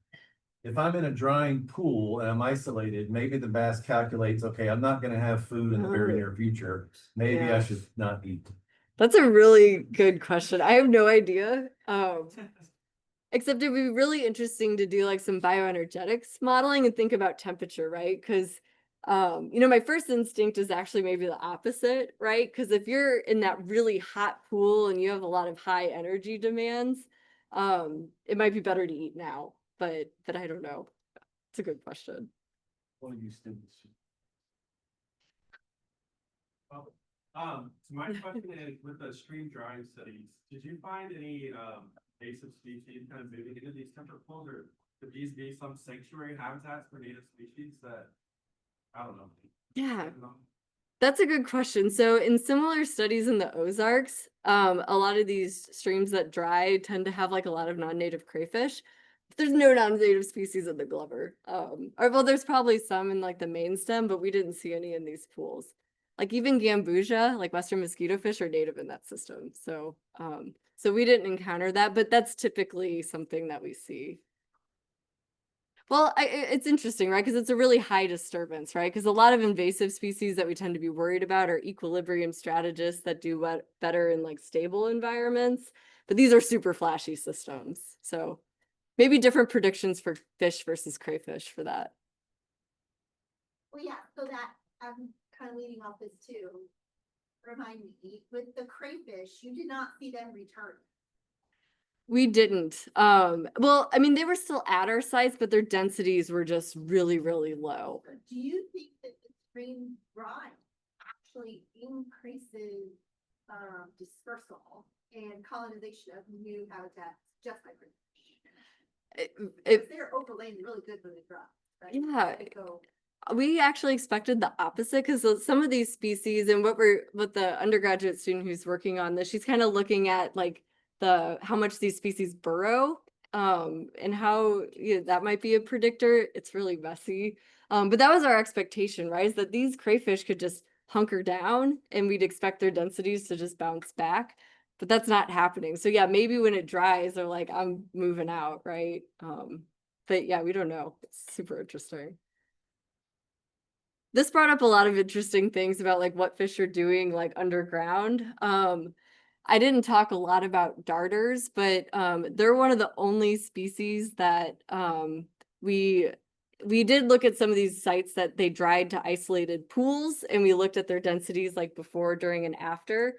If I'm in a drying pool and I'm isolated, maybe the bass calculates, okay, I'm not gonna have food in the very near future. Maybe I Yeah. should not eat. That's a really good question. I have no idea. Except it'd be really interesting to do like some bioenergetics modeling and think about temperature, right? Because my first instinct is actually maybe the opposite, right? Because if you're in that really hot pool and you have a lot of high energy demands, it might be better to eat now, but I don't know. It's a good question. One of you students. So my question is, with the stream drying studies, did you find any invasive species kind of moving into these temperate pools, or could these be some sanctuary habitats for native species that, I don't know. Yeah. That's a good question. So in similar studies in the Ozarks, a lot of these streams that dry tend to have like a lot of non-native crayfish. There's no non-native species in the Glover. Well, there's probably some in like the main stem, but we didn't see any in these pools. Like even gambusia, like Western mosquito fish, are native in that system. So we didn't encounter that, but that's typically something that we see. Well, it's interesting, right? Because it's a really high disturbance, right? Because a lot of invasive species that we tend to be worried about are equilibrium strategists that do better in like stable environments. But these are super flashy systems. So maybe different predictions for fish versus crayfish for that. Well, yeah, so that I'm kind of leading off this too. Remind me, with the crayfish, you did not see them return. We didn't. Well, I mean, they were still at our sites, but their densities were just really, really low. Do you think that the stream dry actually increases dispersal and colonization of new habitats just by crayfish? They're overlaying really good when they drop, right? Yeah. So we actually expected the opposite because some of these species and what the undergraduate student who's working on this, she's kind of looking at like how much these species burrow and how that might be a predictor. It's really messy. But that was our expectation, right? Is that these crayfish could just hunker down and we'd expect their densities to just bounce back. But that's not happening. So yeah, maybe when it dries, they're like, I'm moving out, right? But yeah, we don't know. It's super interesting. This brought up a lot of interesting things about like what fish are doing like underground. I didn't talk a lot about darters, but they're one of the only species that we we did look at some of these sites that they dried to isolated pools, and we looked at their densities like before, during, and after.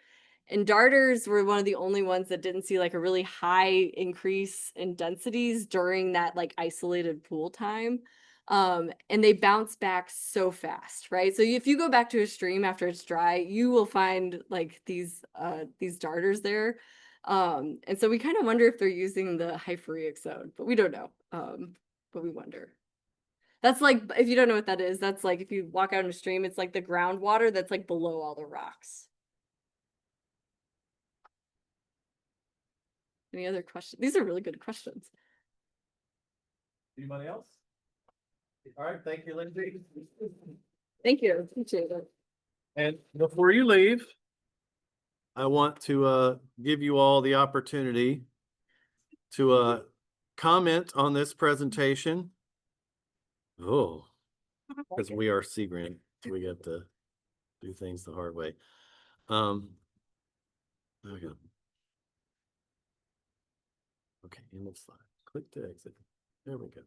And darters were one of the only ones that didn't see like a really high increase in densities during that like isolated pool time. And they bounce back so fast, right? So if you go back to a stream after it's dry, you will find like these darters there. And so we kind of wonder if they're using the hyphoric zone, but we don't know. But we wonder. That's like, if you don't know what that is, that's like if you walk out in a stream, it's like the groundwater that's like below all the rocks. Any other questions? These are really good questions. Anybody else? All right, thank you, Lyndsey. Thank you. Appreciate it. And before you leave, I want to give you all the opportunity to comment on this presentation. Oh, because we are Sea Grant, we get to do things the hard way. There we go. Okay, end of slide. Click to exit. There we go.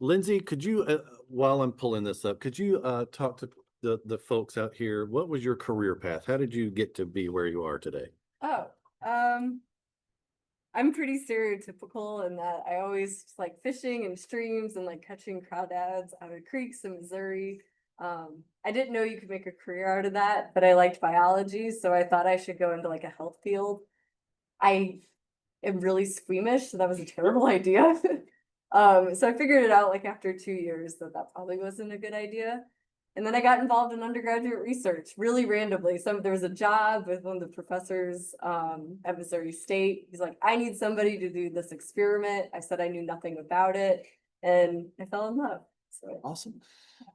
Lyndsey, could you, while I'm pulling this up, could you talk to the folks out here? What was your career path? How did you get to be where you are today? Oh, I'm pretty stereotypical in that I always just like fishing in streams and like catching crawdads out of creeks in Missouri. I didn't know you could make a career out of that, but I liked biology, so I thought I should go into like a health field. I am really squeamish, so that was a terrible idea. So I figured it out like after 2 years that probably wasn't a good idea. And then I got involved in undergraduate research really randomly. There was a job with one of the professors at Missouri State. He's like, I need somebody to do this experiment. I said I knew nothing about it, and I fell in love. So Awesome.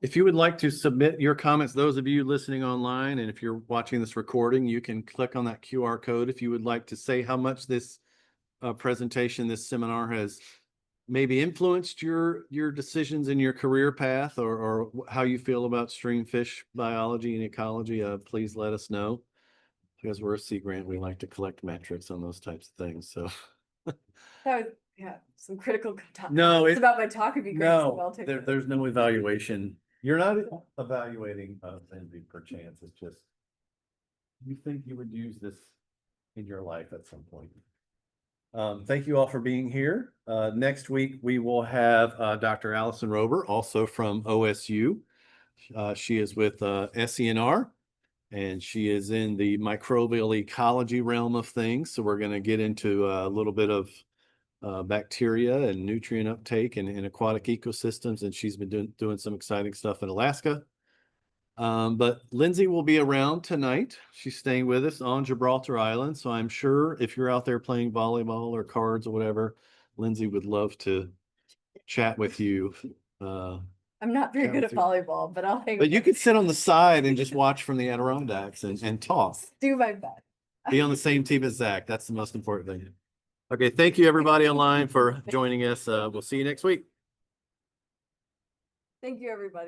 If you would like to submit your comments, those of you listening online, and if you're watching this recording, you can click on that QR code if you would like to say how much this presentation, this seminar has maybe influenced your decisions in your career path, or how you feel about stream fish biology and ecology. Please let us know, because we're a Sea Grant. We like to collect metrics on those types of things. So that was, yeah, some critical talk. No, it's about my talk would be great. So I'll take it. there's no evaluation. You're not evaluating Lyndsey per chance. It's just you think you would use this in your life at some point. Thank you all for being here. Next week, we will have Dr. Allison Rober, also from OSU. She is with SENR, and she is in the microbial ecology realm of things. So we're going to get into a little bit of bacteria and nutrient uptake in aquatic ecosystems, and she's been doing some exciting stuff in Alaska. But Lyndsey will be around tonight. She's staying with us on Gibraltar Island. So I'm sure if you're out there playing volleyball or cards or whatever, Lyndsey would love to chat with you. I'm not very good at volleyball, but I'll hang. But you could sit on the side and just watch from the Adirondacks and talk. Do my best. Be on the same team as Zach. That's the most important thing. Okay, thank you everybody online for joining us. We'll see you next week. Thank you, everybody.